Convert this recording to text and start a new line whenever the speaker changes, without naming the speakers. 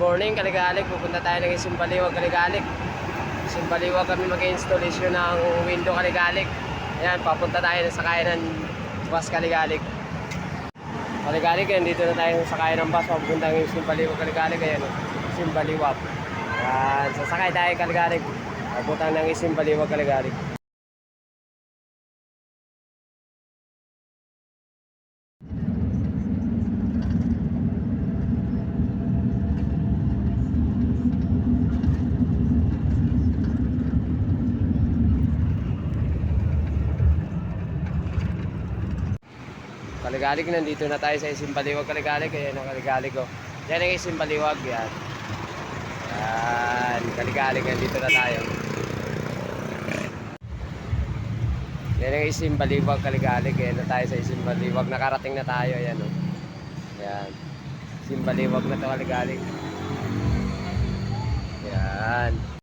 morning, Kaligalig. Pupunta tayo ng Isimbaliwag, Kaligalig. Isimbaliwag kami mag-installation ng window, Kaligalig. Ayan, papunta tayo sa sakayan ng bus, Kaligalig. Kaligalig, dito na tayo sa sakayan ng bus. Papunta ng Isimbaliwag, Kaligalig. Ayan, Isimbaliwag. Ayan, sasakay tayo, Kaligalig. Papunta ng Isimbaliwag, Kaligalig. Kaligalig, nandito na tayo sa Isimbaliwag, Kaligalig. Ayan ang Kaligalig, oh. Yan ang Isimbaliwag, yan. Yan, Kaligalig, nandito na tayo. Yan ang Isimbaliwag, Kaligalig. Ayan na tayo sa Isimbaliwag. Nakarating na tayo, ayan, oh. Yan. Isimbaliwag na to, Kaligalig. Yan.